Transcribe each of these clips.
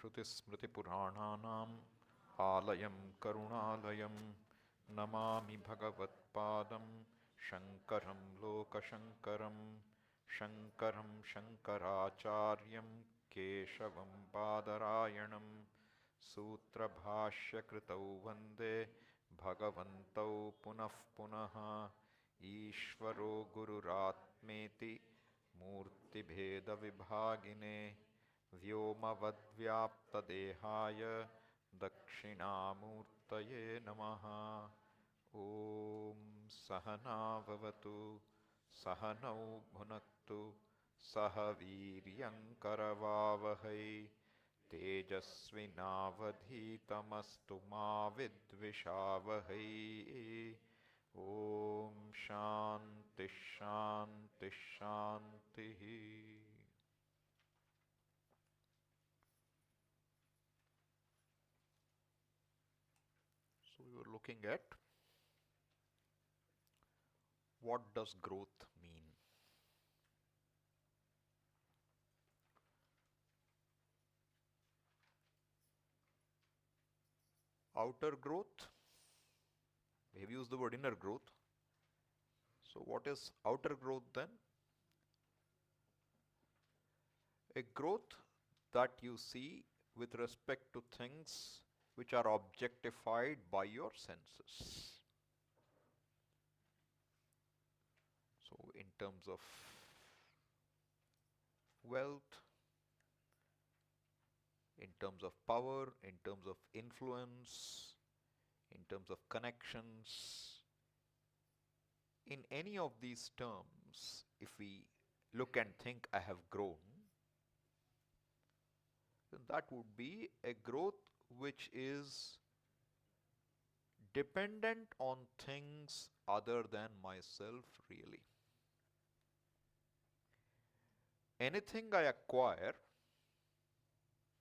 श्रुतिस्मृतिपुराणानाम् आलयं करुणालयं नमामि भगवत्पादं शङ्करं लोकशङ्करं शङ्करं शङ्कराचार्यं केशवं बादरायणं सूत्रभाष्यकृतौ वन्दे भगवन्तौ पुनः पुनः ईश्वरो गुरुरात्मेति मूर्तिभेदविभागिने व्योमवद्व्याप्तदेहाय दक्षिणामूर्तये नमः। ॐ सहना भवतु सहनौ भुनक्तु सह वीर्यङ्करवावहै तेजस्विनावधीतमस्तु मा विद्विषावहै। ॐ शान्ति शान्ति शान्तिः। So we were looking at what does growth mean. Outer growth, we have used the word inner growth. So what is outer growth then? A growth that you see with respect to things which are objectified by your senses. So in terms of wealth, in terms of power, in terms of influence, in terms of connections, in any of these terms, if we look and think I have grown, then that would be a growth which is dependent on things other than myself really. Anything I acquire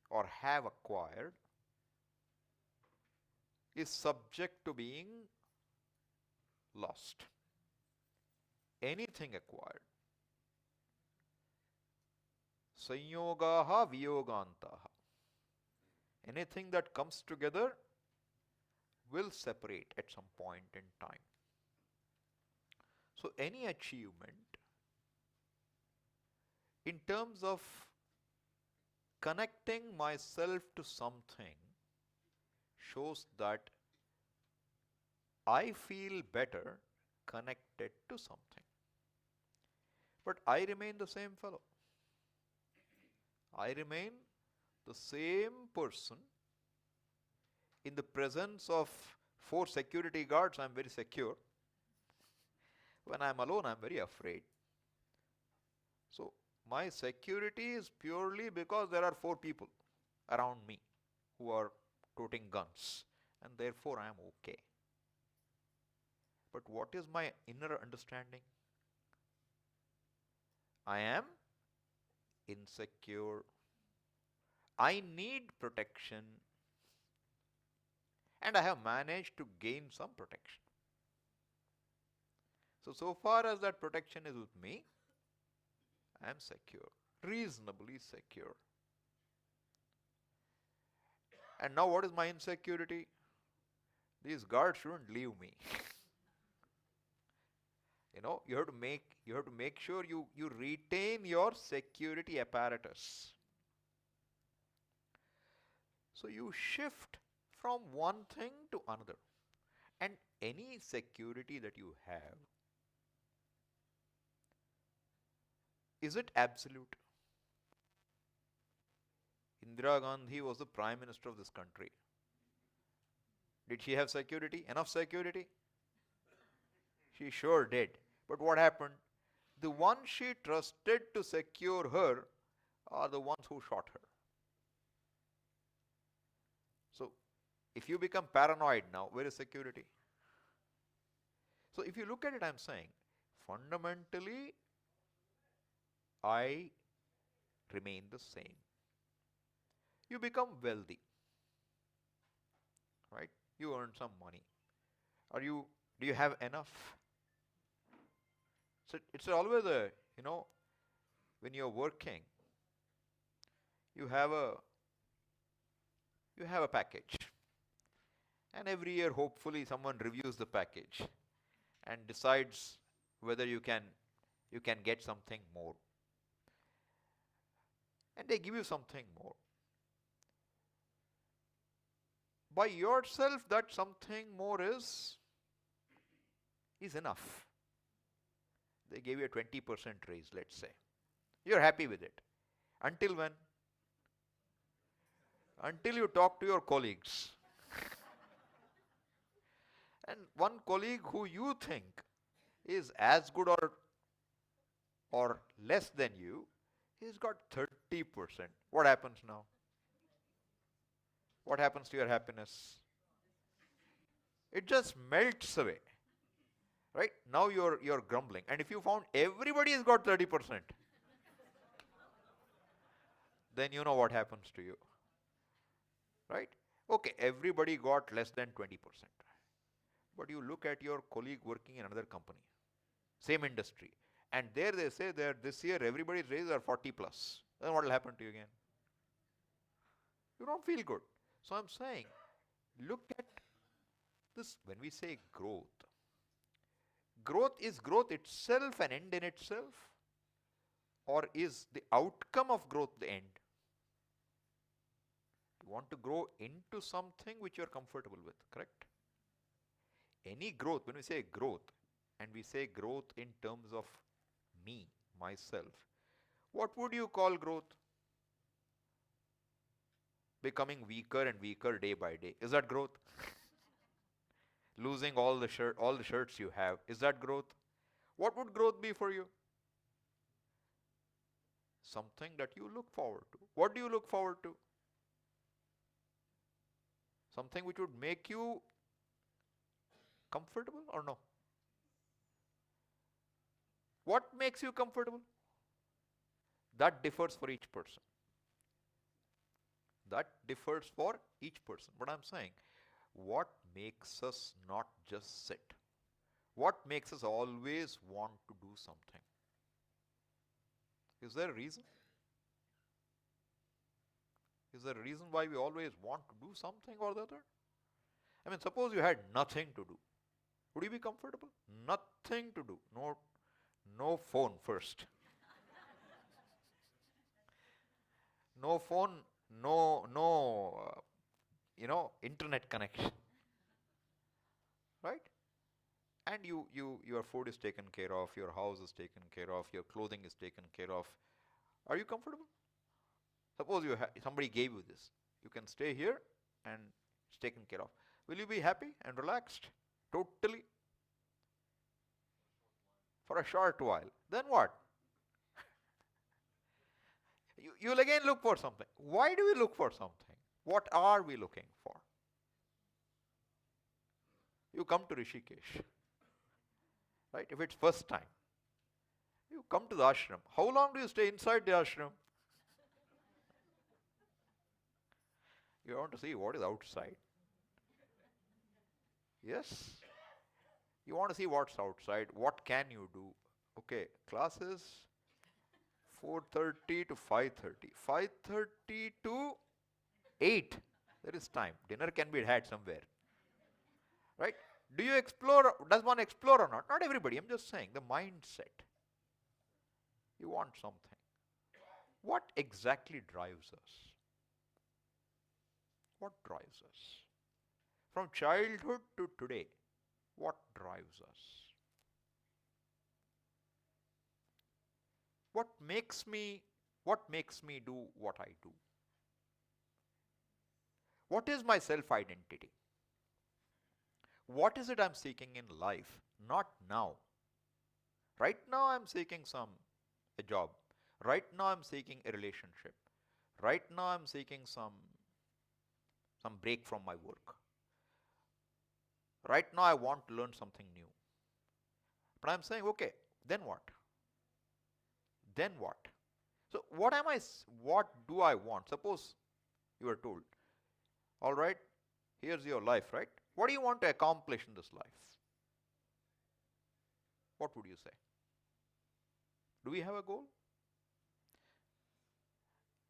or have acquired is subject to being lost. Anything acquired. Sanyogaha viyogantaha. Anything that comes together will separate at some point in time. So any achievement in terms of connecting myself to something shows that I feel better connected to something. But I remain the same fellow. I remain the same person. In the presence of 4 security guards, I am very secure. When I am alone, I am very afraid. So my security is purely because there are 4 people around me who are toting guns, and therefore I am okay. But what is my inner understanding? I am insecure. I need protection, and I have managed to gain some protection. So far as that protection is with me, I am secure, reasonably secure. And now what is my insecurity? These guards shouldn't leave me. You have to make sure you retain your security apparatus. So you shift from one thing to another. And any security that you have, is it absolute? Indira Gandhi was the Prime Minister of this country. Did she have security? Enough security? She sure did. But what happened? The ones she trusted to secure her are the ones who shot her. So, if you become paranoid now, where is security? So, if you look at it, I am saying, fundamentally, I remain the same. You become wealthy, right? You earn some money. Do you have enough? So it's always when you're working, you have a You have a package, and every year hopefully someone reviews the package and decides whether you can get something more, and they give you something more. By yourself, that something more is enough. They gave you a 20% raise, let's say. You're happy with it. Until when? Until you talk to your colleagues. And one colleague who you think is as good or less than you, he's got 30%. What happens now? What happens to your happiness? It just melts away. Right? Now you're grumbling. And if you found everybody has got 30%, then you know what happens to you. Right? Okay, everybody got less than 20%. But you look at your colleague working in another company, same industry, and there they say that this year everybody's raises are 40 plus. Then what will happen to you again? You don't feel good. So I'm saying, look at this when we say growth. Is growth itself an end in itself? Or is the outcome of growth the end? You want to grow into something which you're comfortable with, correct? Any growth, when we say growth, and we say growth in terms of me, myself, what would you call growth? Becoming weaker and weaker day by day. Is that growth? Losing all the shirts you have. Is that growth? What would growth be for you? Something that you look forward to. What do you look forward to? Something which would make you comfortable or no? What makes you comfortable? That differs for each person. That differs for each person. But I'm saying, what makes us not just sit? What makes us always want to do something? Is there a reason? Is there a reason why we always want to do something or the other? I mean, suppose you had nothing to do. Would you be comfortable? Nothing to do. No phone first. No phone, no internet connection. Right? And your food is taken care of, your house is taken care of, your clothing is taken care of. Are you comfortable? Suppose somebody gave you this. You can stay here and it's taken care of. Will you be happy and relaxed? Totally? For a short while. Then what? You'll again look for something. Why do we look for something? What are we looking for? You come to Rishikesh. Right? If it's first time. You come to the ashram. How long do you stay inside the ashram? You want to see what is outside. Yes? You want to see what's outside. What can you do? Okay, classes 4:30 to 5:30. 5:30 to 8. There is time. Dinner can be had somewhere. Right? Do you explore? Does one explore or not? Not everybody. I'm just saying the mindset. You want something. What exactly drives us? What drives us? From childhood to today, what drives us? What makes me do what I do? What is my self-identity? What is it I'm seeking in life? Not now. Right now I'm seeking a job. Right now I'm seeking a relationship. Right now I'm seeking some break from my work. Right now I want to learn something new. But I'm saying, okay, then what? Then what? So what do I want? Suppose you are told, all right, here's your life, right? What do you want to accomplish in this life? What would you say? Do we have a goal?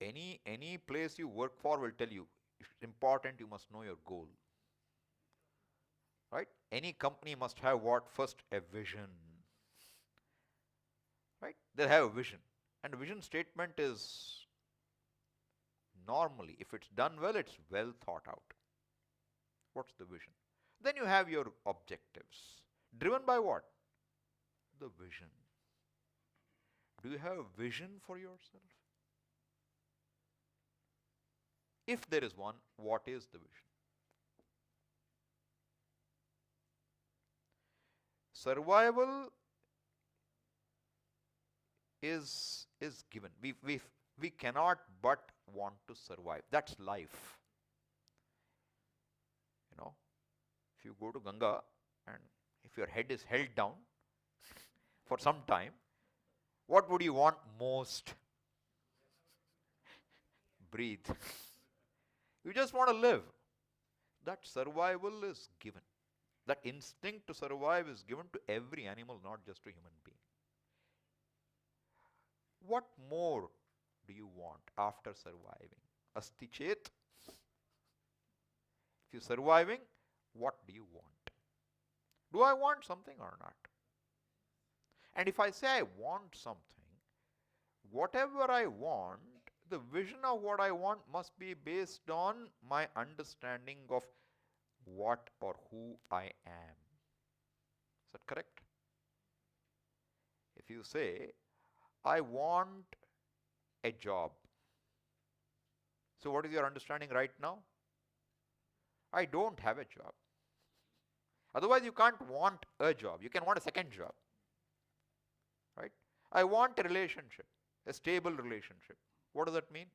Any place you work for will tell you, important, you must know your goal. Right? Any company must have what? First, a vision. Right? They have a vision. And a vision statement is normally, if it's done well, it's well thought out. What's the vision? Then you have your objectives. Driven by what? The vision. Do you have a vision for yourself? If there is one, what is the vision? Survival is given. We cannot but want to survive. That's life. You know, if you go to Ganga and if your head is held down for some time, what would you want most? Breathe. You just want to live. That survival is given. That instinct to survive is given to every animal, not just to human being. What more do you want after surviving? Asti chet. If you're surviving, what do you want? Do I want something or not? And if I say I want something, whatever I want, the vision of what I want must be based on my understanding of what or who I am. Is that correct? If you say, I want a job. So what is your understanding right now? I don't have a job. Otherwise you can't want a job. You can want a second job. Right? I want a relationship, a stable relationship. What does that mean?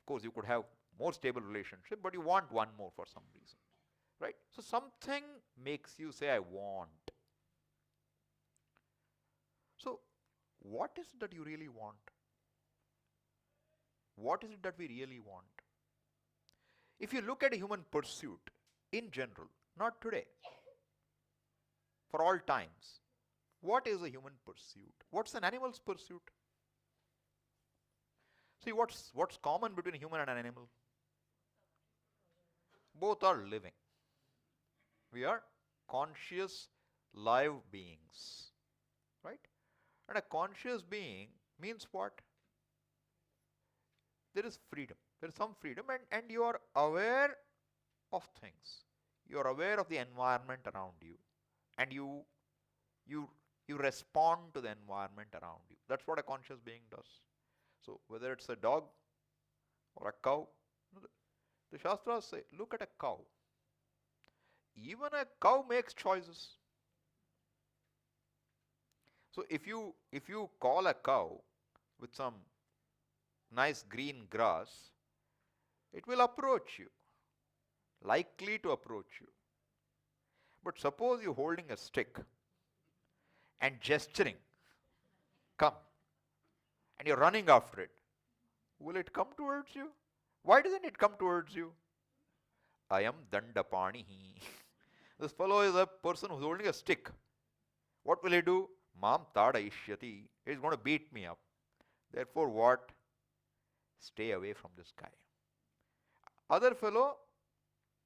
Of course, you could have more stable relationship, but you want one more for some reason. Right? So something makes you say, I want. So what is it that you really want? What is it that we really want? If you look at a human pursuit in general, not today, for all times, what is a human pursuit? What's an animal's pursuit? See, what's common between a human and an animal? Both are living. We are conscious, live beings. Right? And a conscious being means what? There is freedom. There is some freedom, and you are aware of things. You are aware of the environment around you, and you respond to the environment around you. That's what a conscious being does. So whether it's a dog or a cow, the Shastras say, look at a cow. Even a cow makes choices. So if you call a cow with some nice green grass, it will approach you, likely to approach you. But suppose you're holding a stick and gesturing, come, and you're running after it. Will it come towards you? Why doesn't it come towards you? I am Dandapanihi. This fellow is a person who's holding a stick. What will he do? Mam Tadaishyati. He's going to beat me up. Therefore what? Stay away from this guy. Other fellow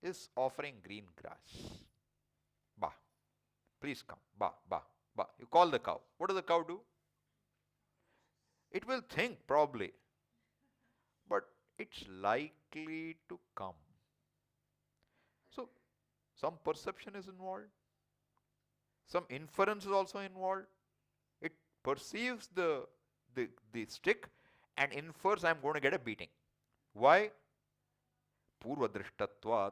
is offering green grass. Ba. Please come. Ba, ba, ba. You call the cow. What does the cow do? It will think probably, but it's likely to come. So, some perception is involved. Some inference is also involved. It perceives the stick and infers, I'm going to get a beating. Why? Purva drishtatvat.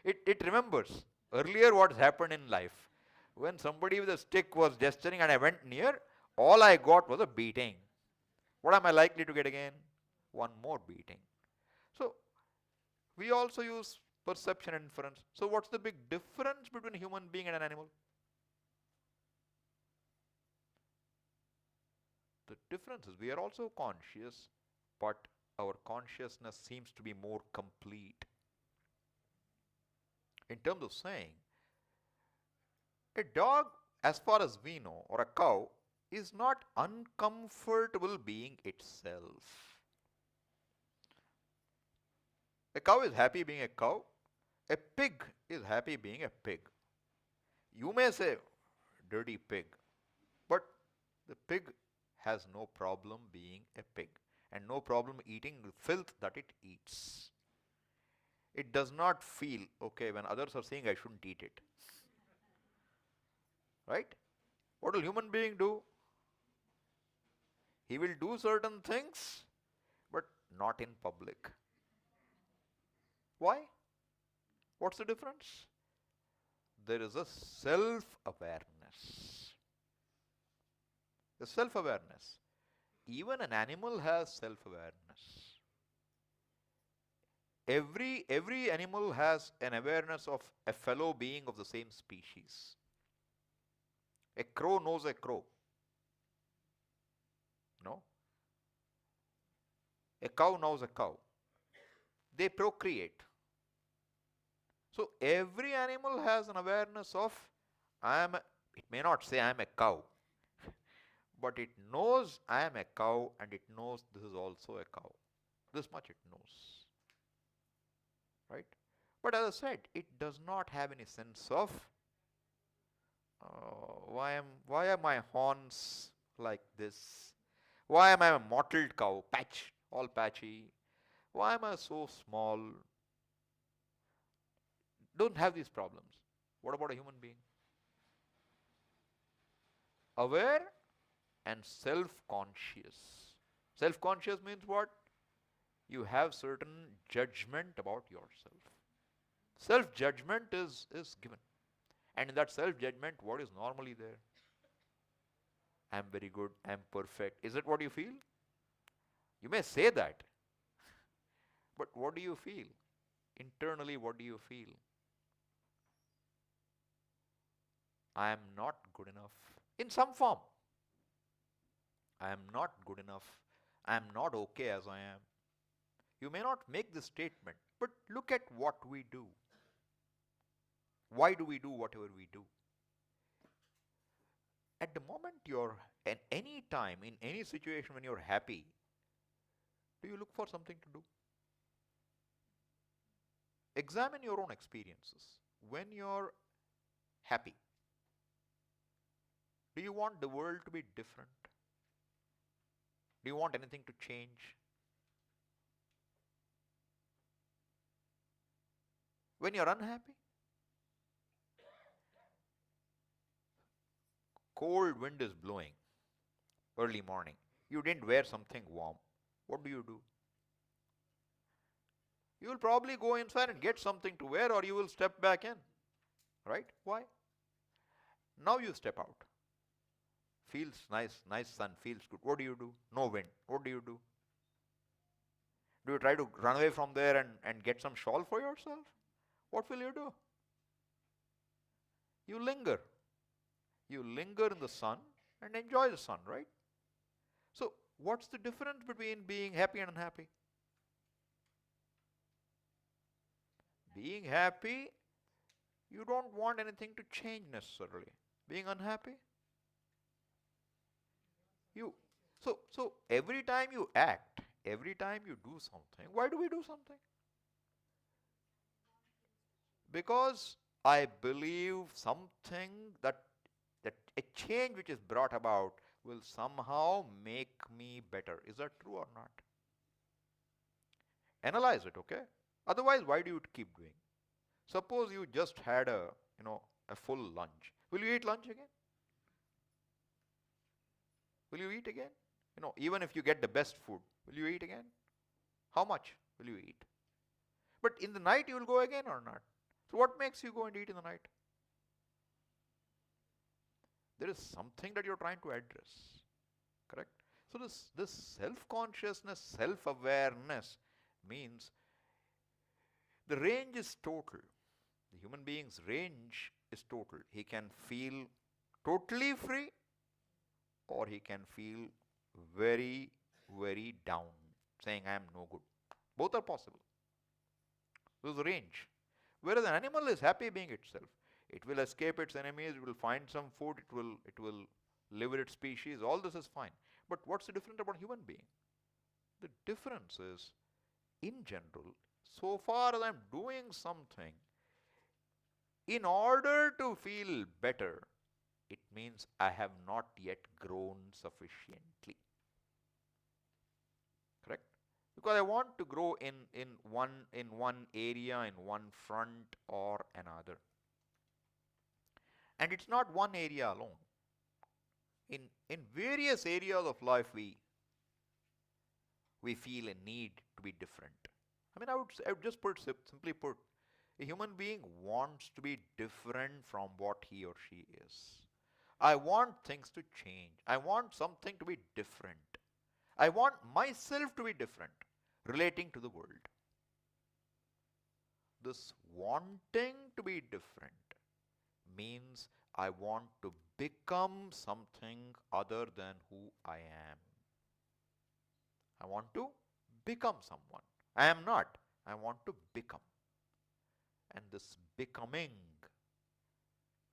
It remembers earlier what has happened in life. When somebody with a stick was gesturing and I went near, all I got was a beating. What am I likely to get again? One more beating. So, we also use perception and inference. So, what's the big difference between a human being and an animal? The difference is we are also conscious, but our consciousness seems to be more complete. In terms of saying, a dog, as far as we know, or a cow, is not uncomfortable being itself. cow is happy being a cow. A pig is happy being a pig. You may say, dirty pig, but the pig has no problem being a pig and no problem eating the filth that it eats. It does not feel, okay, when others are saying I shouldn't eat it. Right? What will human being do? He will do certain things, but not in public. Why? What's the difference? There is a self-awareness. The self-awareness. Even an animal has self-awareness. Every animal has an awareness of a fellow being of the same species. A crow knows a crow. No? A cow knows a cow. They procreate. So every animal has an awareness of it may not say I am a cow, but it knows I am a cow and it knows this is also a cow. This much it knows. Right? But as I said, it does not have any sense of why are my horns like this? Why am I a mottled cow? All patchy. Why am I so small? Don't have these problems. What about a human being? Aware and self-conscious. Self-conscious means what? You have certain judgment about yourself. Self-judgment is given. And in that self-judgment, what is normally there? I am very good, I am perfect. Is it what you feel? You may say that. But what do you feel? Internally, what do you feel? I am not good enough. In some form. I am not good enough. I am not okay as I am. You may not make this statement, but look at what we do. Why do we do whatever we do? At the moment you're, at any time, in any situation when you're happy, do you look for something to do? Examine your own experiences. When you're happy, do you want the world to be different? Do you want anything to change? When you're unhappy, cold wind is blowing early morning. You didn't wear something warm. What do? You will probably go inside and get something to wear, or you will step back in. Right? Why? Now you step out. Feels nice sun, feels good. What do? No wind. What do? Do you try to run away from there and get some shawl for yourself? What will you do? You linger. You linger in the sun and enjoy the sun, right? So, what's the difference between being happy and unhappy? Being happy, you don't want anything to change necessarily. Being unhappy, so every time you act, every time you do something, why do we do something? Because I believe something that a change which is brought about will somehow make me better. Is that true or not? Analyze it, okay? Otherwise, why do you keep doing? Suppose you just had a full lunch. Will you eat lunch again? Will you eat again? Even if you get the best food, will you eat again? How much will you eat? But in the night you will go again or not? So what makes you go and eat in the night? There is something that you're trying to address. Correct? So this self-consciousness, self-awareness means the range is total. The human being's range is total. He can feel totally free or he can feel very, very down, saying I am no good. Both are possible. There's a range. Whereas an animal is happy being itself. It will escape its enemies, it will find some food, it will live with its species, all this is fine. But what's the difference about human being? The difference is, in general, So far as I'm doing something, in order to feel better, it means I have not yet grown sufficiently. Correct? Because I want to grow in one area, in one front or another. And it's not one area alone. In various areas of life we feel a need to be different. I mean, I would just simply put, a human being wants to be different from what he or she is. I want things to change. I want something to be different. I want myself to be different relating to the world. This wanting to be different means I want to become something other than who I am. I want to become someone. I am not. I want to become. And this becoming,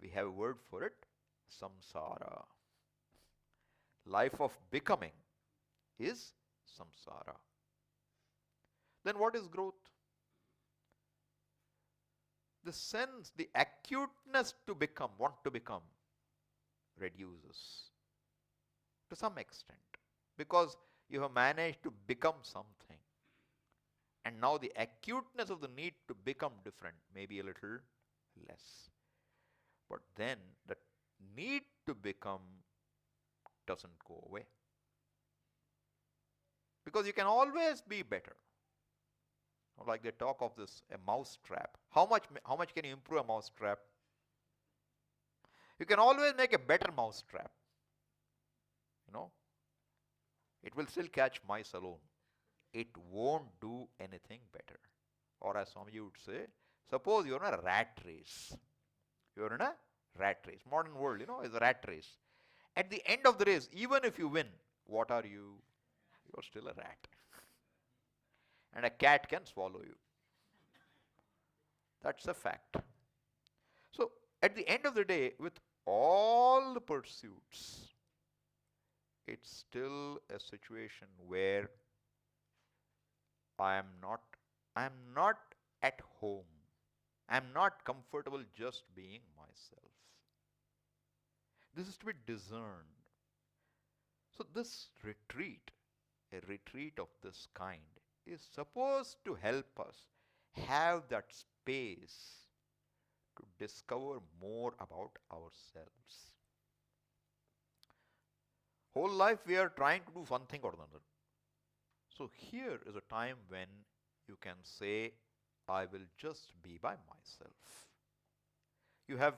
we have a word for it, samsara. Life of becoming is samsara. Then what is growth? The sense, the acuteness to become, want to become, reduces to some extent, because you have managed to become something. And now the acuteness of the need to become different may be a little less. But then the need to become doesn't go away. Because you can always be better. Like they talk of this, a mouse trap. How much can you improve a mouse trap? You can always make a better mouse trap. It will still catch mice alone. It won't do anything better. Or as some of you would say, suppose you're in a rat race. You're in a rat race. Modern world, is a rat race. At the end of the race, even if you win, what are you? You're still a rat. And a cat can swallow you. That's a fact. So, at the end of the day, with all the pursuits, it's still a situation where I am not at home. I am not comfortable just being myself. This is to be discerned. So this retreat, a retreat of this kind, is supposed to help us have that space to discover more about ourselves. Whole life we are trying to do one thing or another. So here is a time when you can say, I will just be by myself. You have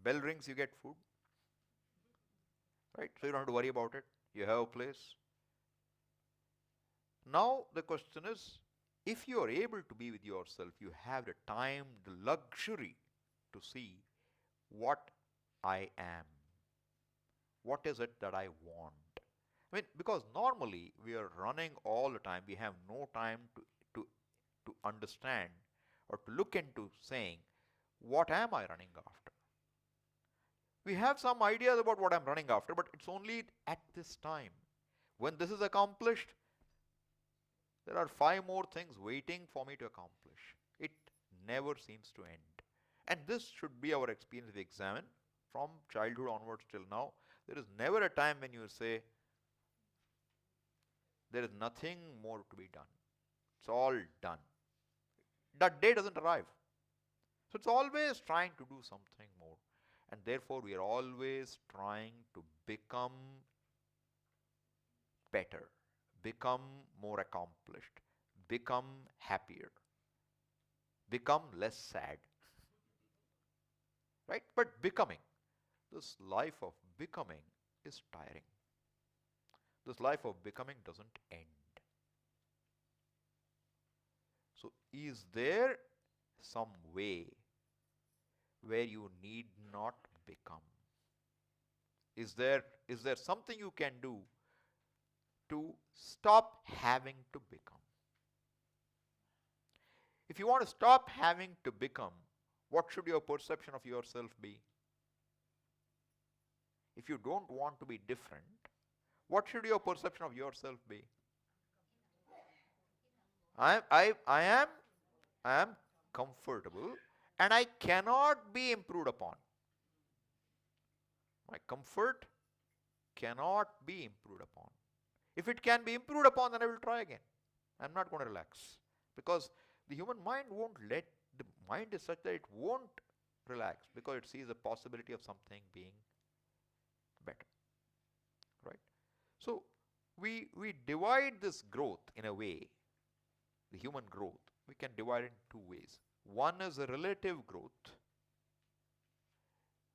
bell rings, you get food. Right? So you don't have to worry about it. You have a place. Now the question is, if you are able to be with yourself, you have the time, the luxury to see what I am. What is it that I want? I mean, because normally we are running all the time. We have no time to understand or to look into saying, what am I running after? We have some ideas about what I'm running after, but it's only at this time. When this is accomplished, there are 5 more things waiting for me to accomplish. It never seems to end. And this should be our experience if we examine from childhood onwards till now. There is never a time when you say, there is nothing more to be done. It's all done. That day doesn't arrive. So it's always trying to do something more. And therefore we are always trying to become better, become more accomplished, become happier, become less sad. Right? But becoming, this life of becoming is tiring. This life of becoming doesn't end. So is there some way where you need not become? Is there something you can do to stop having to become? If you want to stop having to become, what should your perception of yourself be? If you don't want to be different, what should your perception of yourself be? I am I am comfortable and I cannot be improved upon. My comfort cannot be improved upon. If it can be improved upon, then I will try again. I'm not going to relax. Because the human mind won't let, the mind is such that it won't relax because it sees the possibility of something being better. Right? So we divide this growth in a way, the human growth, we can divide it in two ways. One is a relative growth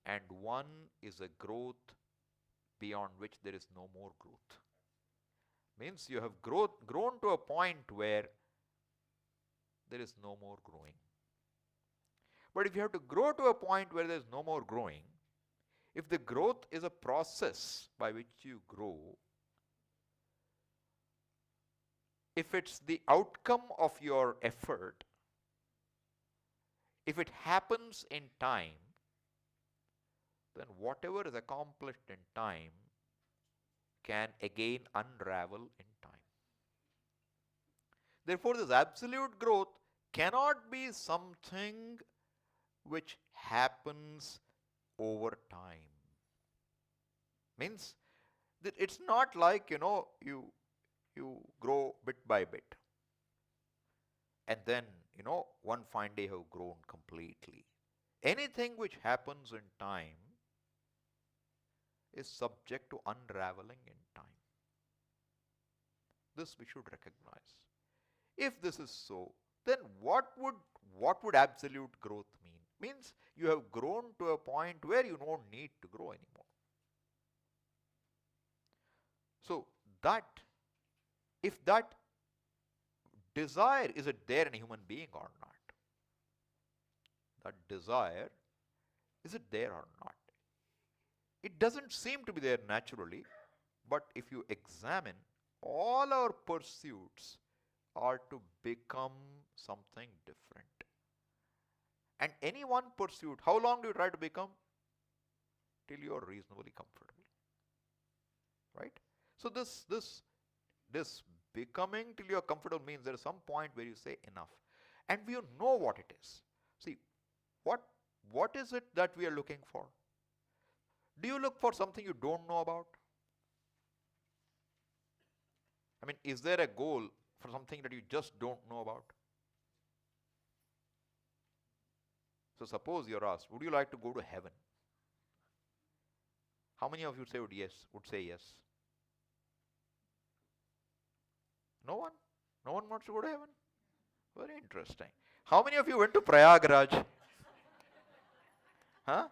and one is a growth beyond which there is no more growth. Means you have grown to a point where there is no more growing. But if you have to grow to a point where there is no more growing, if the growth is a process by which you grow, if it's the outcome of your effort, if it happens in time, then whatever is accomplished in time can again unravel in time. Therefore, this absolute growth cannot be something which happens over time. Means that it's not like, you grow bit by bit. And then, one fine day you have grown completely. Anything which happens in time is subject to unraveling in time. This we should recognize. If this is so, then what would absolute growth mean? Means you have grown to a point where you don't need to grow anymore. So if that desire, is it there in a human being or not? That desire, is it there or not? It doesn't seem to be there naturally, but if you examine, all our pursuits are to become something different. And any one pursuit, how long do you try to become? Till you are reasonably comfortable. Right? So this becoming till you are comfortable means there is some point where you say enough. And we know what it is. See, what is it that we are looking for? Do you look for something you don't know about? I mean, is there a goal for something that you just don't know about? So suppose you're asked, would you like to go to heaven? How many of you would say yes? No one? No one wants to go to heaven? Very interesting. How many of you went to Prayagraj? Huh?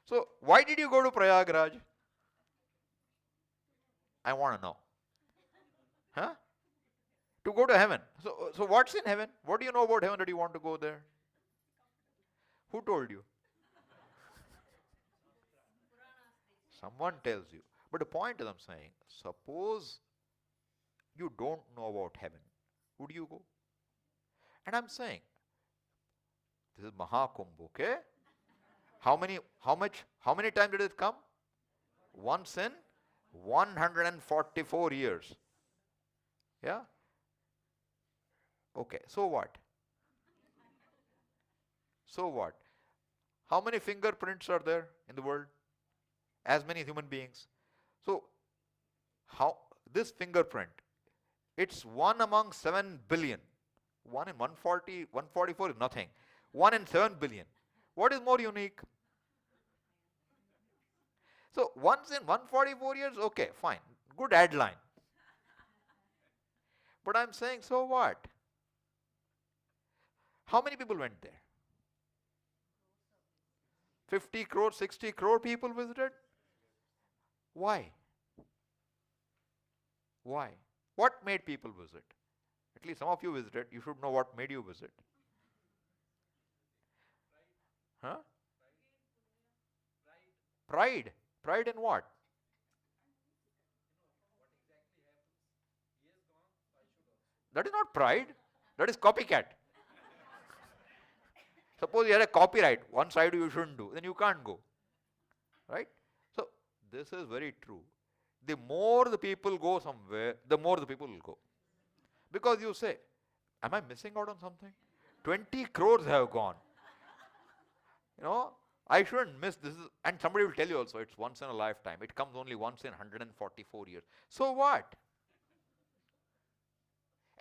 So why did you go to Prayagraj? I want to know. Huh? To go to heaven. So what's in heaven? What do you know about heaven that you want to go there? Who told you? Someone tells you. But the point is, I'm saying, suppose you don't know about heaven, would you go? And I'm saying, this is Mahakumbh, okay? How many times did it come? Once in 144 years. Yeah? Okay, so what? So what? How many fingerprints are there in the world? As many human beings. So, how this fingerprint, it's 1 among 7 billion. 1 in 144 is nothing. 1 in 7 billion. What is more unique? So, once in 144 years, okay, fine. Good ad line. But I'm saying, so what? How many people went there? 50 crore, 60 crore people visited? Why? Why? What made people visit? At least some of you visited. You should know what made you visit. Huh? Pride. Pride in what? That is not pride. That is copycat. Suppose you had a copyright. One side you shouldn't do. Then you can't go. Right? So, this is very true. The more the people go somewhere, the more the people will go. Because you say, Am I missing out on something? 20 crores have gone. You know, I shouldn't miss this. And somebody will tell you also, it's once in a lifetime. It comes only once in 144 years. So what?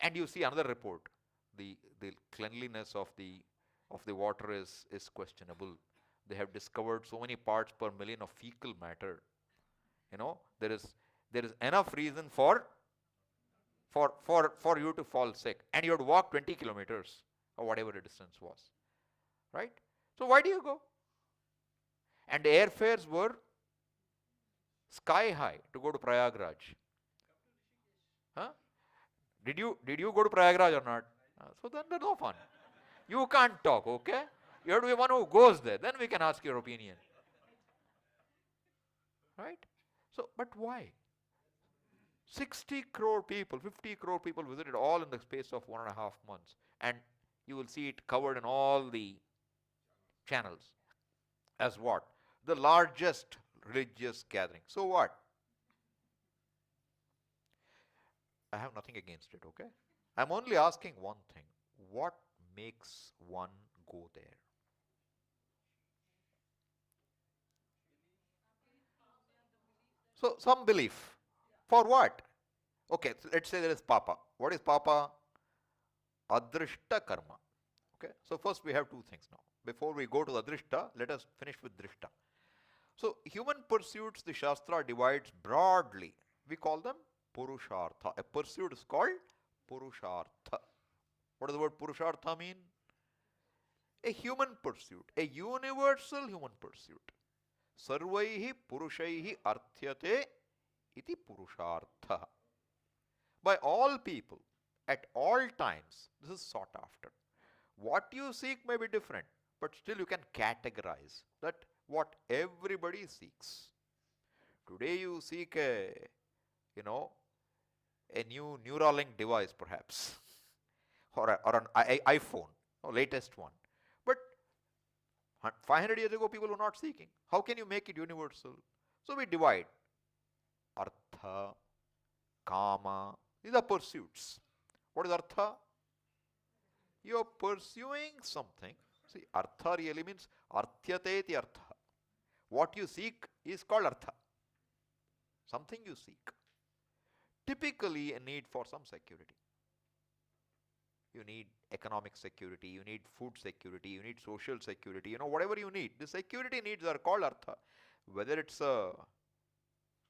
And you see another report. The cleanliness of the water is questionable. They have discovered so many parts per million of fecal matter. You know, there is enough reason for you to fall sick, and you have to walk 20 kilometers or whatever the distance was, right? So why do you go? And the airfares were sky high to go to Prayagraj. Huh? Did you go to Prayagraj or not? So then there's no fun. You can't talk, okay? You have to be one who goes there. Then we can ask your opinion. Right? So, but why? 60 crore people, 50 crore people visited all in the space of 1.5 months. And you will see it covered in all the channels as what? The largest religious gathering. So what? I have nothing against it, okay? I'm only asking one thing. What makes one go there? So, some belief. For what? Okay, so let's say there is Papa. What is Papa? Adrishta karma. Okay, so first we have two things now. Before we go to the Adrishta, let us finish with Drishta. So, human pursuits, the Shastra divides broadly. We call them Purushartha. A pursuit is called Purushartha. What does the word Purushartha mean? A human pursuit, a universal human pursuit. Sarvaihi Purushaihi Arthyate iti Purushartha. By all people, at all times, this is sought after. What you seek may be different, but still you can categorize that what everybody seeks. Today you seek a new Neuralink device perhaps, or an iPhone, latest one. But 500 years ago people were not seeking. How can you make it universal? So we divide Artha, Kama. These are pursuits. What is Artha? You are pursuing something. See, Artha really means Arthyate iti Artha. What you seek is called Artha. Something you seek. Typically a need for some security. You need economic security, you need food security, you need social security, whatever you need. The security needs are called Artha. Whether it's a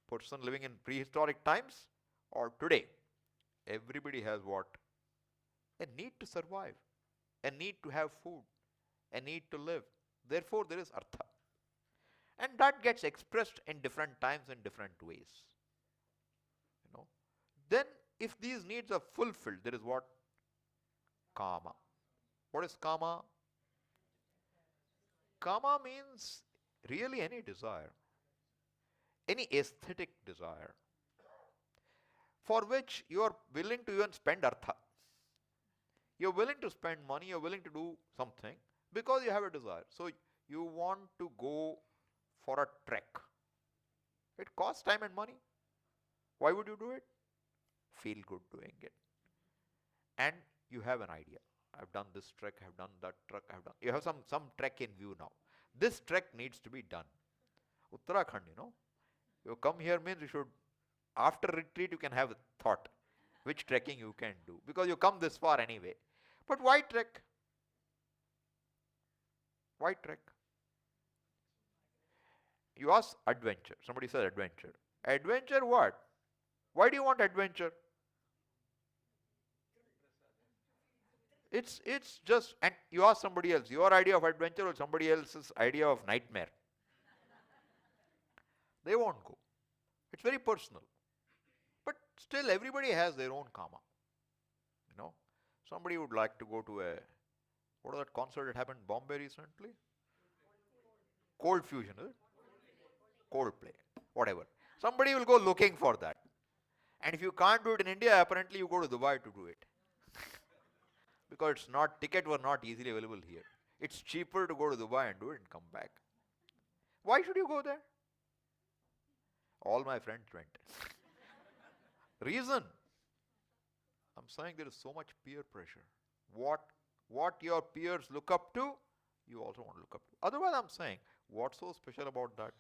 person living in prehistoric times or today, everybody has what? A need to survive, a need to have food, a need to live. Therefore, there is Artha. And that gets expressed in different times in different ways. Then, if these needs are fulfilled, there is what? Kama. What is Kama? Kama means really any desire, any aesthetic desire, for which you are willing to even spend Artha. You're willing to spend money, you're willing to do something because you have a desire. So you want to go for a trek. It costs time and money. Why would you do it? Feel good doing it. And you have an idea. I've done this trek, I've done that trek, you have some trek in view now. This trek needs to be done. Uttarakhand, you come here means you should, after retreat you can have a thought which trekking you can do, because you come this far anyway. But why trek? Why trek? You ask adventure. Somebody says adventure. Adventure what? Why do you want adventure? It's just, and you ask somebody else, your idea of adventure or somebody else's idea of nightmare. They won't go. It's very personal. But still everybody has their own karma. Somebody would like to go to what was that concert that happened in Bombay recently? Cold Fusion, is it? Coldplay, whatever. Somebody will go looking for that. And if you can't do it in India, apparently you go to Dubai to do it. Because tickets were not easily available here. It's cheaper to go to Dubai and do it and come back. Why should you go there? All my friends went. Reason? I'm saying there is so much peer pressure. What your peers look up to, you also want to look up to. Otherwise, I'm saying, what's so special about that?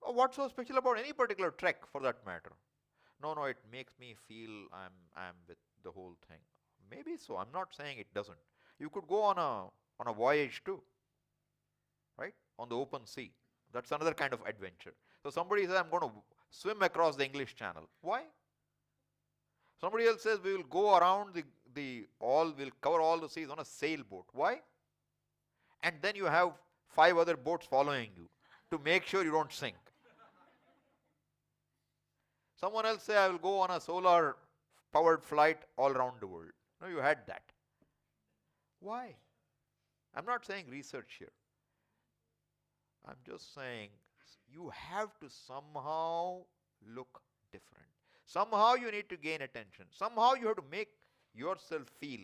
Or what's so special about any particular trek for that matter? No, no, it makes me feel I'm with the whole thing. Maybe so. I'm not saying it doesn't. You could go on a voyage too, right? On the open sea. That's another kind of adventure. So somebody says, I'm going to swim across the English Channel. Why? Somebody else says, we will go around we'll cover all the seas on a sailboat. Why? And then you have 5 other boats following you to make sure you don't sink. Someone else say, I will go on a solar powered flight all around the world. No, you had that. Why? I'm not saying research here. I'm just saying you have to somehow look different. Somehow you need to gain attention. Somehow you have to make yourself feel,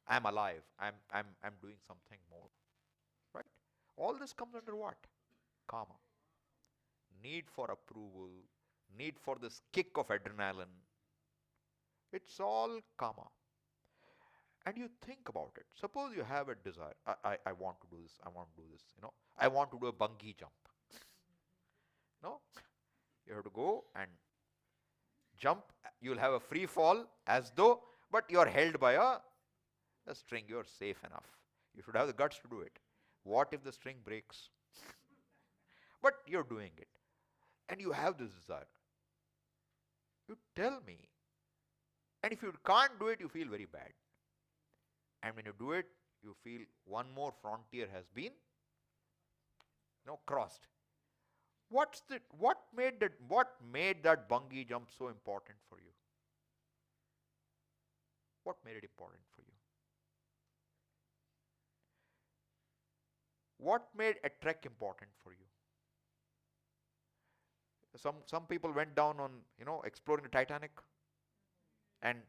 I'm alive, I'm doing something more. Right? All this comes under what? Karma. Need for approval, need for this kick of adrenaline. It's all karma. And you think about it. Suppose you have a desire. I want to do this. I want to do this. I want to do a bungee jump. No? You have to go and jump. You'll have a free fall as though, but you're held by a string. You're safe enough. You should have the guts to do it. What if the string breaks? But you're doing it. And you have this desire. You tell me. And if you can't do it, you feel very bad. And when you do it, you feel one more frontier has been crossed. What made that bungee jump so important for you? What made it important for you? What made a trek important for you? Some people went down on exploring the Titanic and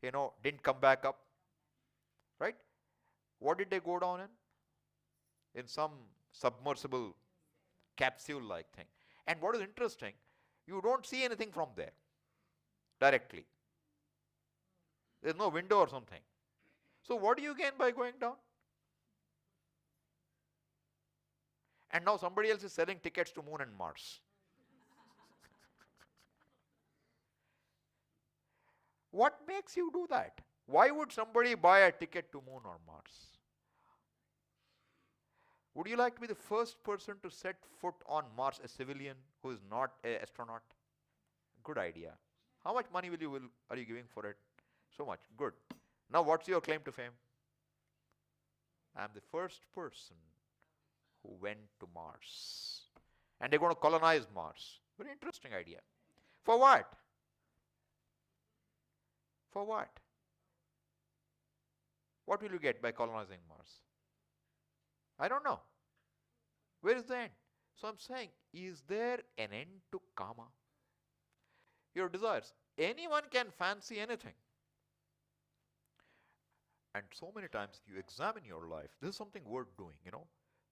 didn't come back up. Right? What did they go down in? In some submersible capsule-like thing. And what is interesting, you don't see anything from there directly. There's no window or something. So what do you gain by going down? And now somebody else is selling tickets to Moon and Mars. What makes you do that? Why would somebody buy a ticket to Moon or Mars? Would you like to be the first person to set foot on Mars, a civilian who is not an astronaut? Good idea. How much money are you giving for it? So much. Good. Now what's your claim to fame? I'm the first person who went to Mars. And they're going to colonize Mars. Very interesting idea. For what? For what? What will you get by colonizing Mars? I don't know. Where is the end? So I'm saying, is there an end to karma? Your desires. Anyone can fancy anything. And so many times you examine your life. This is something worth doing,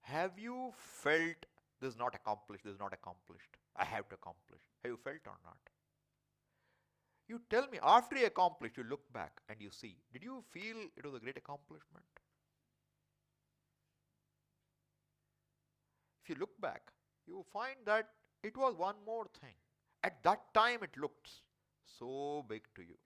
Have you felt this is not accomplished, this is not accomplished? I have to accomplish. Have you felt or not? You tell me, after you accomplish, you look back and you see, did you feel it was a great accomplishment? If you look back, you find that it was one more thing. At that time, it looked so big to you.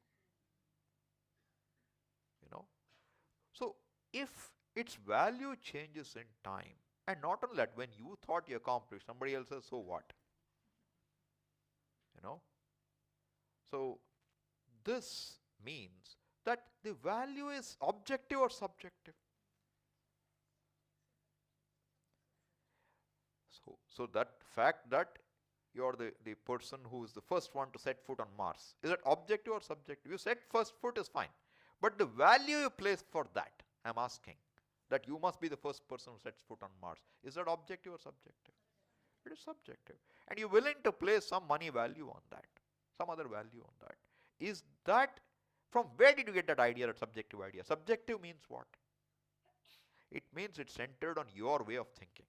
So, if its value changes in time, and not only that, when you thought you accomplished, somebody else says, so what? So, this means that the value is objective or subjective. So that fact that you're the person who is the first one to set foot on Mars, is it objective or subjective? You set first foot is fine. But the value you place for that, I'm asking, that you must be the first person who sets foot on Mars, is that objective or subjective? It is subjective. And you're willing to place some money value on that, some other value on that. Is that, from where did you get that idea, that subjective idea? Subjective means what? It means it's centered on your way of thinking.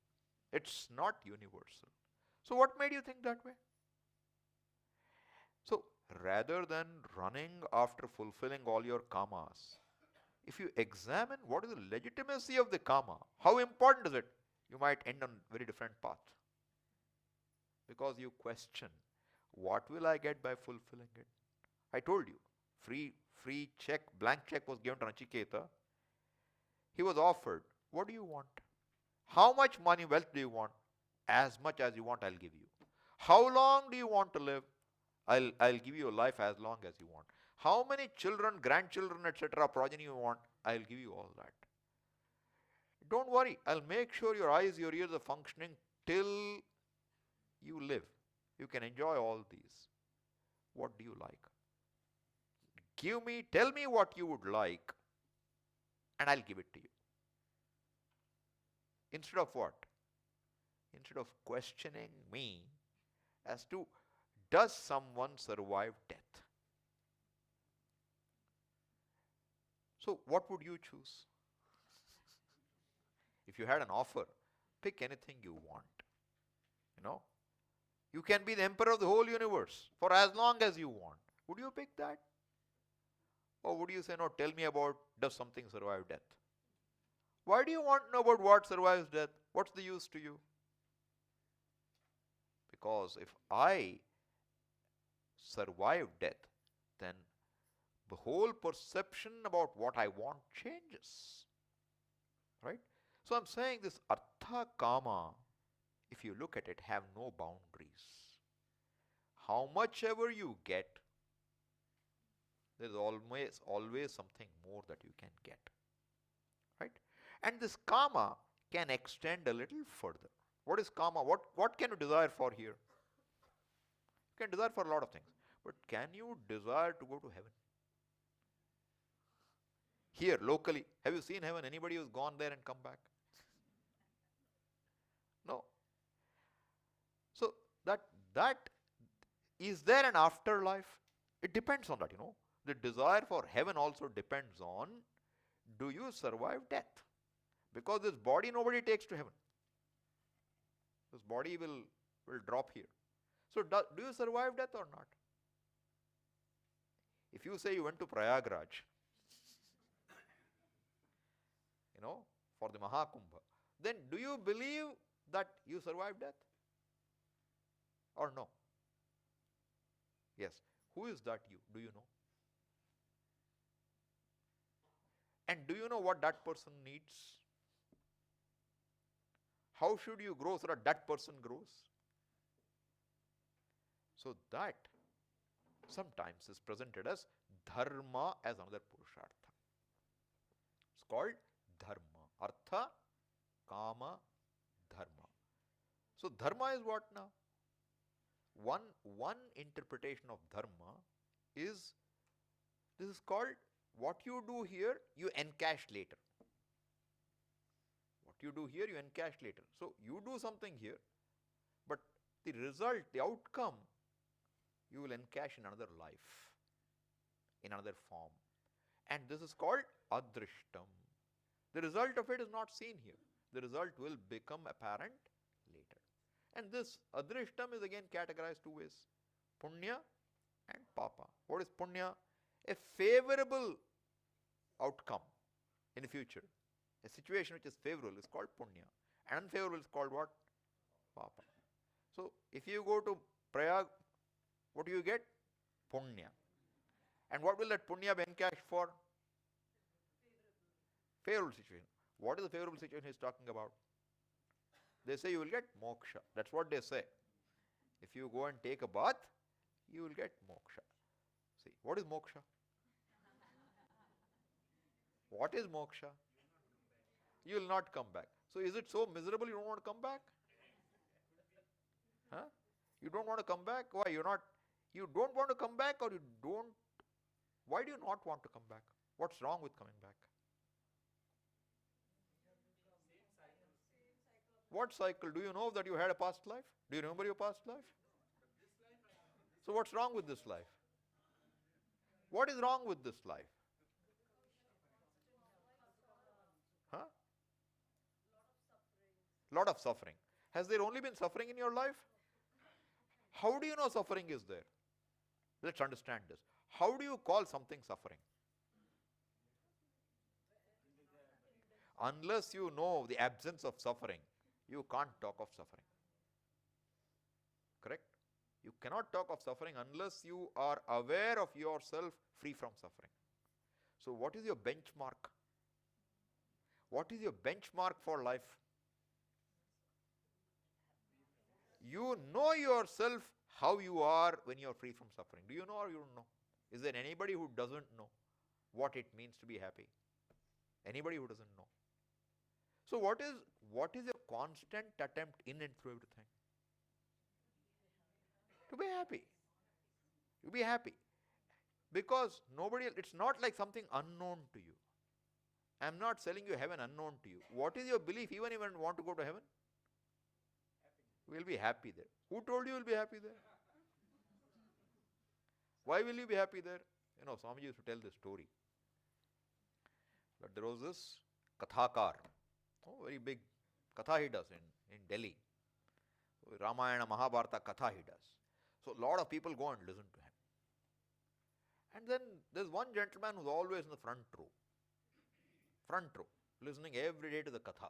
It's not universal. So what made you think that way? So rather than running after fulfilling all your kamas, if you examine what is the legitimacy of the kama, how important is it, you might end on a very different path. Because you question, what will I get by fulfilling it? I told you, free check, blank check was given to Nachiketa. He was offered, what do you want? How much money, wealth do you want? As much as you want, I'll give you. How long do you want to live? I'll give you a life as long as you want. How many children, grandchildren, etc., progeny you want? I'll give you all that. Don't worry, I'll make sure your eyes, your ears are functioning till you live. You can enjoy all these. What do you like? Tell me what you would like, and I'll give it to you. Instead of what? Instead of questioning me as to, does someone survive death? So what would you choose? If you had an offer, pick anything you want. You can be the emperor of the whole universe for as long as you want. Would you pick that? Or would you say, no, tell me about, does something survive death? Why do you want to know about what survives death? What's the use to you? Because if I survive death, then the whole perception about what I want changes. Right? So I'm saying this artha kama, if you look at it, have no boundaries. How much ever you get, there's always something more that you can get. Right? And this kama can extend a little further. What is kama? What can you desire for here? You can desire for a lot of things. But can you desire to go to heaven? Here, locally, have you seen heaven? Anybody who's gone there and come back? No. So that is there an afterlife? It depends on that, The desire for heaven also depends on, do you survive death? Because this body nobody takes to heaven. This body will drop here. So do you survive death or not? If you say you went to Prayagraj, for the Mahakumbha, then do you believe that you survived death? Or no? Yes. Who is that you? Do you know? And do you know what that person needs? How should you grow so that that person grows? So that sometimes is presented as dharma as another purushartha. It's called dharma. Artha, kama, dharma. So dharma is what now? One interpretation of dharma is, this is called, what you do here, you encash later. What you do here, you encash later. So you do something here, but the result, the outcome, you will encash in another life, in another form. And this is called adrishtam. The result of it is not seen here. The result will become apparent later. And this adrishtam is again categorized two ways, punya and papa. What is punya? A favorable outcome in the future. A situation which is favorable is called punya. Unfavorable is called what? Papa. So if you go to Prayag, what do you get? Punya. And what will that punya be encashed for? Favorable situation. What is the favorable situation he is talking about? They say you will get moksha. That's what they say. If you go and take a bath, you will get moksha. See, what is moksha? What is moksha? You will not come back. So is it so miserable you don't want to come back? Huh? You don't want to come back? Why? You don't want to come back, or why do you not want to come back? What's wrong with coming back? What cycle? Do you know that you had a past life? Do you remember your past life? So what's wrong with this life? What is wrong with this life? Huh? Lot of suffering. Has there only been suffering in your life? How do you know suffering is there? Let's understand this. How do you call something suffering? Unless you know the absence of suffering, you can't talk of suffering. Correct? You cannot talk of suffering unless you are aware of yourself free from suffering. So what is your benchmark? What is your benchmark for life? You know yourself how you are when you are free from suffering. Do you know or you don't know? Is there anybody who doesn't know what it means to be happy? Anybody who doesn't know? So what is your constant attempt in and through everything? To be happy. To be happy. Because nobody, it's not like something unknown to you. I'm not selling you heaven unknown to you. What is your belief even if you want to go to heaven? We'll be happy there. Who told you you'll be happy there? Why will you be happy there? You know, Swamiji used to tell this story. That there was this Kathakar, very big Katha he does in Delhi. Ramayana, Mahabharata Katha he does. So a lot of people go and listen to him. And then there's one gentleman who's always in the front row, listening every day to the Katha.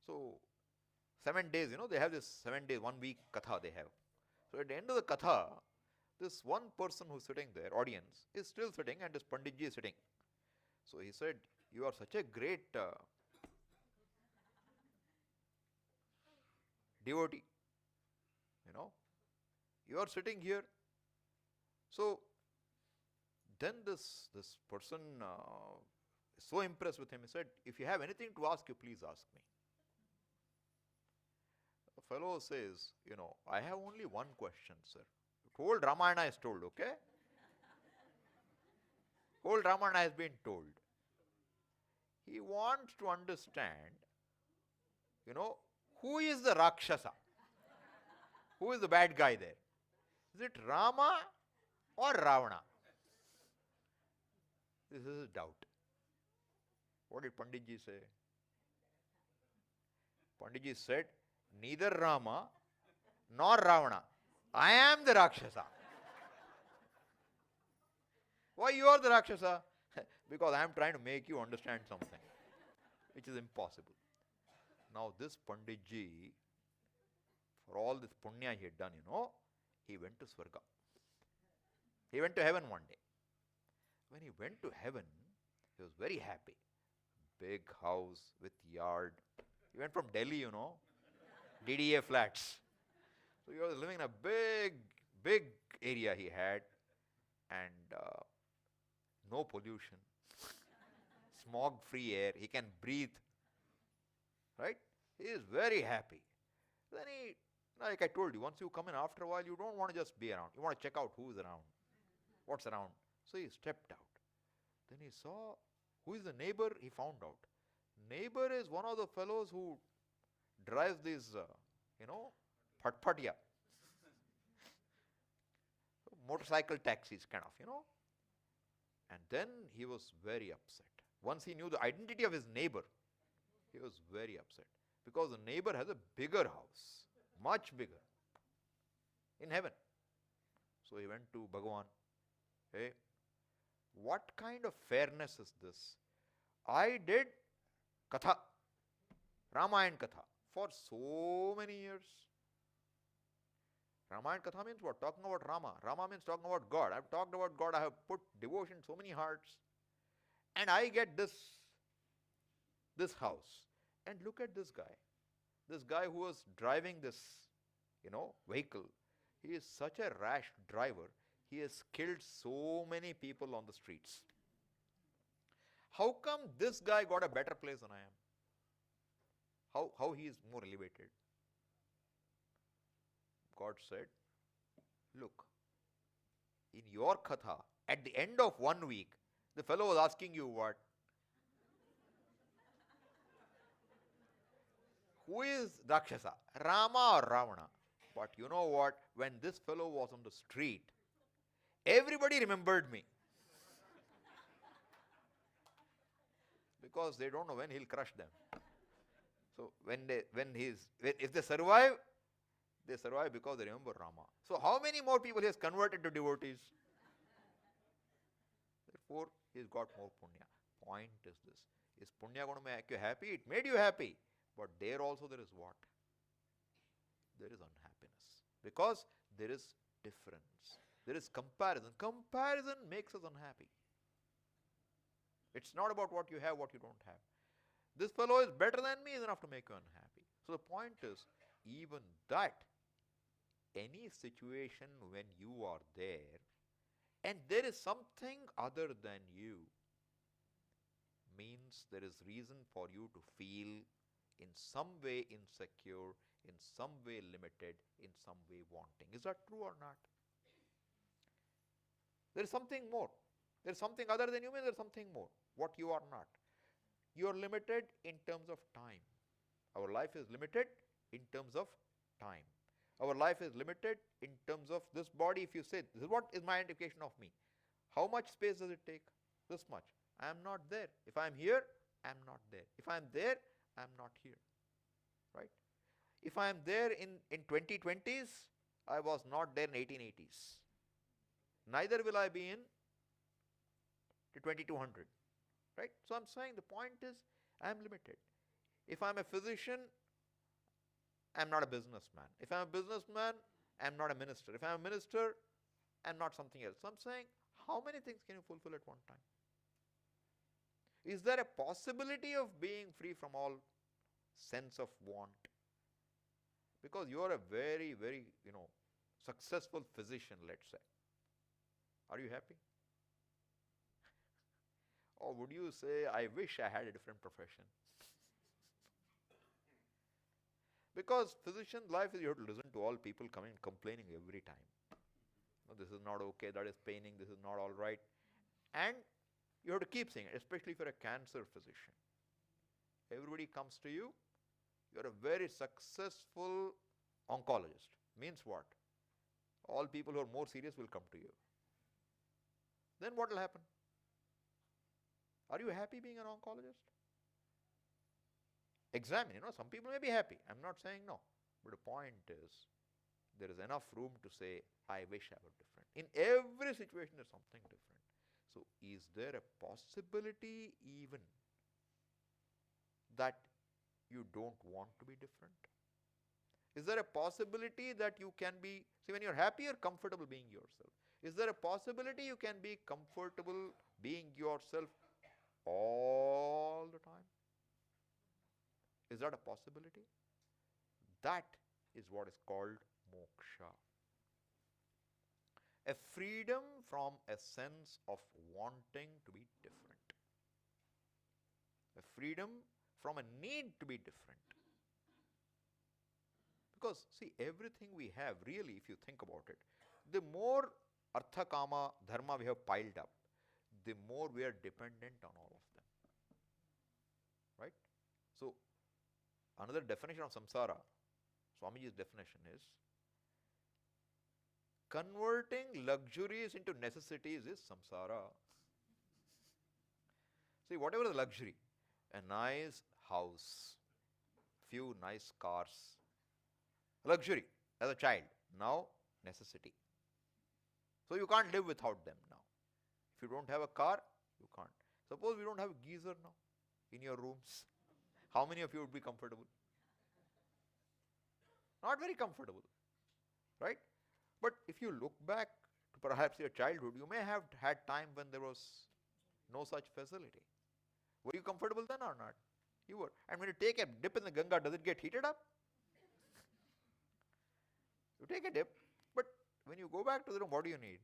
So 7 days, they have this 7 days, 1 week Katha they have. So at the end of the Katha, this one person who's sitting there, audience, is still sitting and this Panditji is sitting. So he said, you are such a great devotee, you are sitting here. So then this person is so impressed with him, he said, if you have anything to ask you, please ask me. The fellow says, I have only one question, sir. Whole Ramayana is told, okay? Whole Ramayana has been told. He wants to understand, who is the Rakshasa? Who is the bad guy there? Is it Rama or Ravana? This is a doubt. What did Panditji say? Panditji said, neither Rama nor Ravana. I am the Rakshasa. Why you are the Rakshasa? Because I am trying to make you understand something, which is impossible. Now this Panditji, for all this punya he had done, he went to Swarga. He went to heaven one day. When he went to heaven, he was very happy. Big house with yard. He went from Delhi, DDA flats. So he was living in a big area he had, and no pollution, smog-free air. He can breathe, right? He is very happy. Then like I told you, once you come in after a while, you don't want to just be around. You want to check out who is around, what's around. So he stepped out. Then he saw who is the neighbor. He found out. Neighbor is one of the fellows who drives these, patpatia. Motorcycle taxis kind of, And then he was very upset. Once he knew the identity of his neighbor, he was very upset. Because the neighbor has a bigger house, much bigger, in heaven. So he went to Bhagavan. Hey, what kind of fairness is this? I did Katha, Ramayana Katha, for so many years. Ramayana Katha means what? Talking about Rama. Rama means talking about God. I've talked about God. I have put devotion in so many hearts. And I get this house. And look at this guy. This guy who was driving this, vehicle. He is such a rash driver. He has killed so many people on the streets. How come this guy got a better place than I am? How he is more elevated? God said, look, in your katha, at the end of 1 week, the fellow was asking you what? Who is Rakshasa? Rama or Ravana? But you know what? When this fellow was on the street, everybody remembered me. Because they don't know when he'll crush them. So if they survive, They survive because they remember Rama. So how many more people he has converted to devotees? Therefore, he's got more punya. Point is this. Is punya going to make you happy? It made you happy. But there also there is what? There is unhappiness. Because there is difference. There is comparison. Comparison makes us unhappy. It's not about what you have, what you don't have. This fellow is better than me is enough to make you unhappy. So the point is, even that, any situation when you are there and there is something other than you, means there is reason for you to feel in some way insecure, in some way limited, in some way wanting. Is that true or not? There is something more. There is something other than you, means there is something more. What you are not. You are limited in terms of time. Our life is limited in terms of time. Our life is limited in terms of this body. If you say, this is what is my identification of me. How much space does it take? This much. I am not there. If I am here, I am not there. If I am there, I am not here. Right? If I am there in 2020s, I was not there in 1880s. Neither will I be in 2200. Right? So I am saying the point is, I am limited. If I am a physician, I am not a businessman. If I am a businessman, I am not a minister. If I am a minister, I am not something else. So I am saying, how many things can you fulfill at one time? Is there a possibility of being free from all sense of want? Because you are a very, very, successful physician, let's say. Are you happy? Or would you say, I wish I had a different profession? Because physician's life is you have to listen to all people coming complaining every time. No, this is not okay, that is paining, this is not all right. And you have to keep saying it, especially if you're a cancer physician. Everybody comes to you, you're a very successful oncologist. Means what? All people who are more serious will come to you. Then what will happen? Are you happy being an oncologist? Examine, some people may be happy. I'm not saying no. But the point is, there is enough room to say, I wish I were different. In every situation, there's something different. So, is there a possibility even that you don't want to be different? Is there a possibility that you can be, see, when you're happy, you're comfortable being yourself. Is there a possibility you can be comfortable being yourself all the time? Is that a possibility? That is what is called moksha. A freedom from a sense of wanting to be different. A freedom from a need to be different. Because, see, everything we have, really, if you think about it, the more artha, kama, dharma we have piled up, the more we are dependent on all of them. Right? So, another definition of samsara, Swamiji's definition is, converting luxuries into necessities is samsara. See, whatever the luxury, a nice house, few nice cars, luxury as a child, now necessity. So you can't live without them now. If you don't have a car, you can't. Suppose we don't have a geyser now in your rooms. How many of you would be comfortable? Not very comfortable, right? But if you look back to perhaps your childhood, you may have had time when there was no such facility. Were you comfortable then or not? You were. And when you take a dip in the Ganga, does it get heated up? You take a dip, but when you go back to the room, what do you need?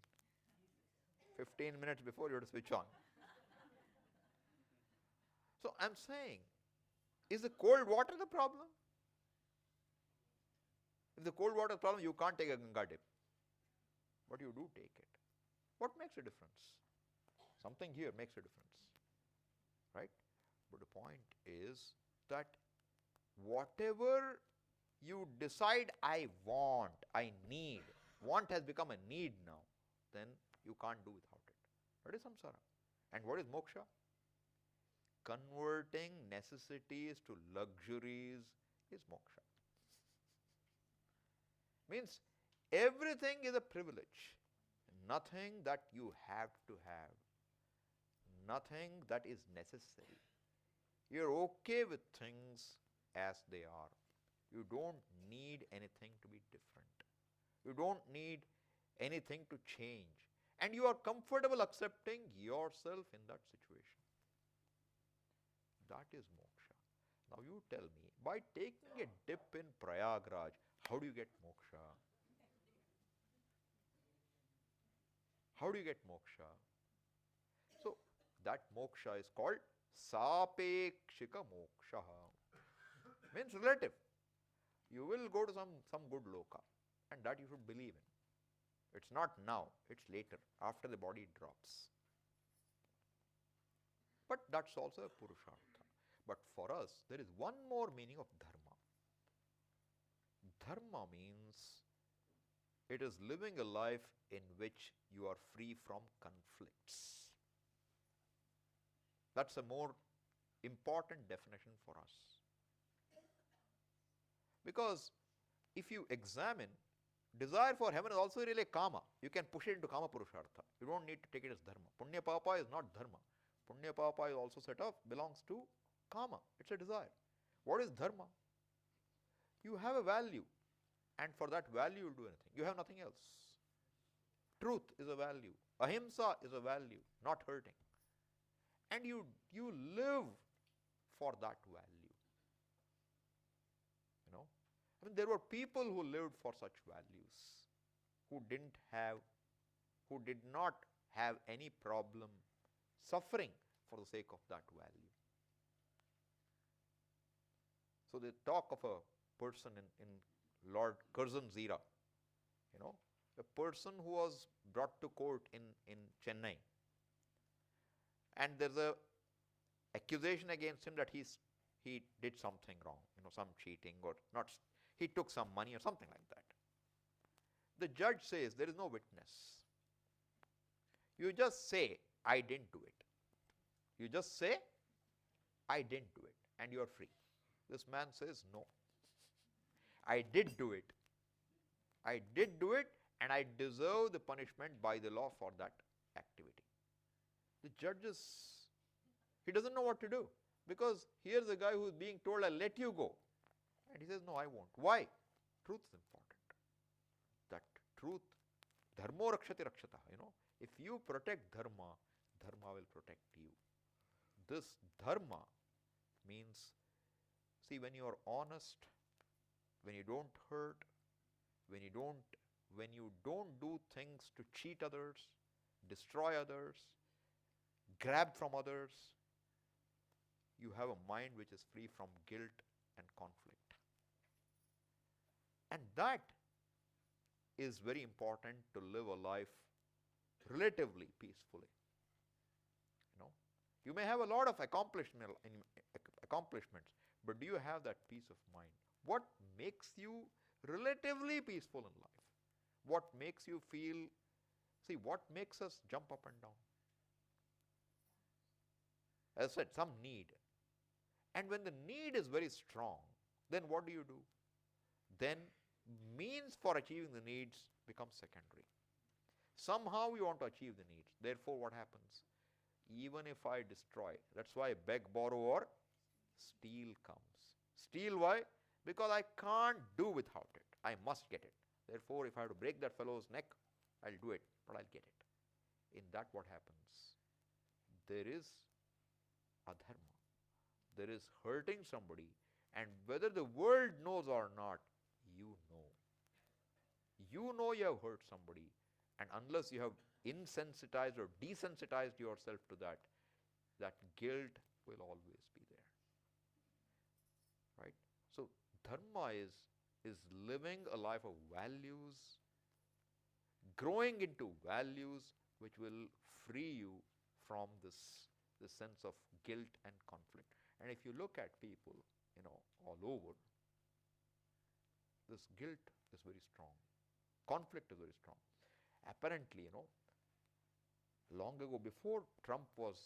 15 minutes before you have to switch on. So I'm saying, is the cold water the problem? If the cold water is the problem, you can't take a Ganga dip. But you do take it. What makes a difference? Something here makes a difference. Right? But the point is that whatever you decide I want, I need, want has become a need now, then you can't do without it. That is samsara. And what is moksha? Converting necessities to luxuries is moksha. Means everything is a privilege. Nothing that you have to have. Nothing that is necessary. You're okay with things as they are. You don't need anything to be different. You don't need anything to change. And you are comfortable accepting yourself in that situation. That is moksha. Now you tell me, by taking a dip in Prayagraj, how do you get moksha? How do you get moksha? So that moksha is called sapekshika moksha. Means relative. You will go to some good loka, and that you should believe in. It's not now, it's later, after the body drops. But that's also a purushartha. But for us, there is one more meaning of dharma. Dharma means it is living a life in which you are free from conflicts. That's a more important definition for us. Because if you examine, desire for heaven is also really kama. You can push it into kama purushartha. You don't need to take it as dharma. Punya papa is not dharma. Punya papa is also set off, belongs to kama. It's a desire. What is dharma? You have a value, and for that value you will do anything. You have nothing else. Truth is a value. Ahimsa is a value, not hurting. And you live for that value. You know, I mean, there were people who lived for such values, who did not have any problem suffering for the sake of that value. So they talk of a person in Lord Curzon's era, you know, a person who was brought to court in Chennai, and there's a accusation against him that he did something wrong, you know, some cheating or not, he took some money or something like that. The judge says there is no witness. You just say, I didn't do it. You just say, I didn't do it, and you are free. This man says, no. I did do it. I did do it, and I deserve the punishment by the law for that activity. The judge he doesn't know what to do, because here's a guy who is being told, I'll let you go. And he says, no, I won't. Why? Truth is important. That truth, dharmo rakshati rakshata, you know. If you protect dharma, dharma will protect you. This dharma means, see, when you are honest, when you don't hurt, when you don't do things to cheat others, destroy others, grab from others, you have a mind which is free from guilt and conflict. And that is very important to live a life relatively peacefully. You know, you may have a lot of accomplishments, but do you have that peace of mind? What makes you relatively peaceful in life? What makes you feel, see, what makes us jump up and down? As I said, some need. And when the need is very strong, then what do? Then means for achieving the needs becomes secondary. Somehow you want to achieve the needs. Therefore, what happens? Even if I destroy, that's why beg, borrow, or steal comes. Steal, why? Because I can't do without it. I must get it. Therefore, if I have to break that fellow's neck, I'll do it, but I'll get it. In that, what happens? There is adharma. There is hurting somebody, and whether the world knows or not, you know. You know you have hurt somebody, and unless you have insensitized or desensitized yourself to that, that guilt will always be there. Right? So dharma is living a life of values, growing into values which will free you from this sense of guilt and conflict. And if you look at people, you know, all over, this guilt is very strong. Conflict is very strong. Apparently, you know, long ago, before Trump was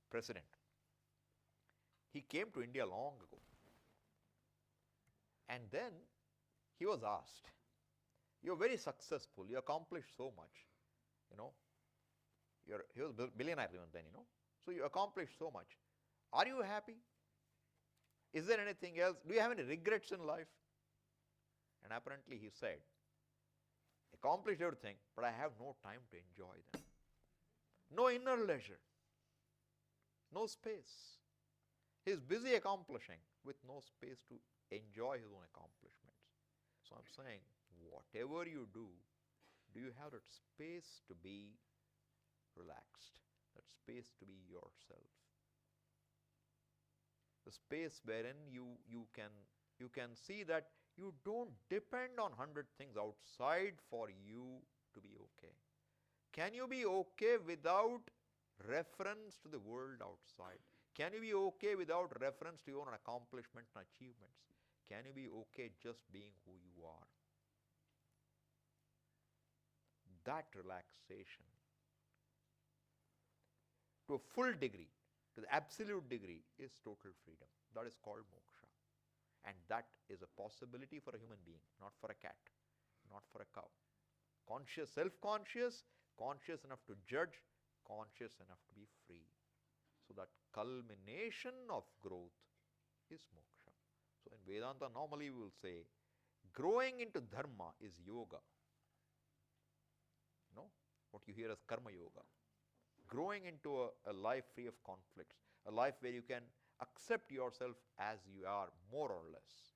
president, he came to India long ago. And then he was asked, You're very successful. You accomplished so much. You know, he was a billionaire even then, you know. So you accomplished so much. Are you happy? Is there anything else? Do you have any regrets in life? And apparently he said, accomplished everything, but I have no time to enjoy them. No inner leisure. No space. He is busy accomplishing with no space to enjoy his own accomplishments. So I'm saying, whatever you do you have that space to be relaxed, that space to be yourself? The space wherein you can see that you don't depend on 100 things outside for you to be okay. Can you be okay without reference to the world outside? Can you be okay without reference to your own accomplishments and achievements? Can you be okay just being who you are? That relaxation, to a full degree, to the absolute degree, is total freedom. That is called moksha. And that is a possibility for a human being, not for a cat, not for a cow. Conscious, self-conscious, conscious enough to judge, conscious enough to be free. So that culmination of growth is moksha. So in Vedanta, normally we will say, growing into dharma is yoga. No? What you hear as karma yoga. Growing into a life free of conflicts, a life where you can accept yourself as you are, more or less.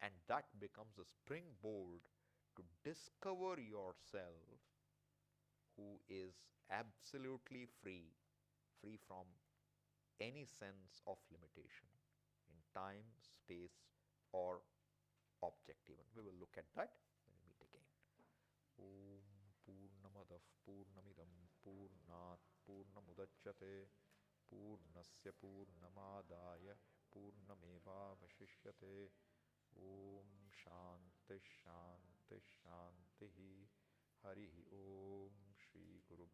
And that becomes a springboard to discover yourself who is absolutely free from any sense of limitation in time, space, or object even. We will look at that when we meet again. Om Purnamadav Purnamidam Purnat Purnamudachyate Purnasya Purnamadaya Purnamevavashishyate. Om Shanti Shanti Shanti. Hari Om Shri Guru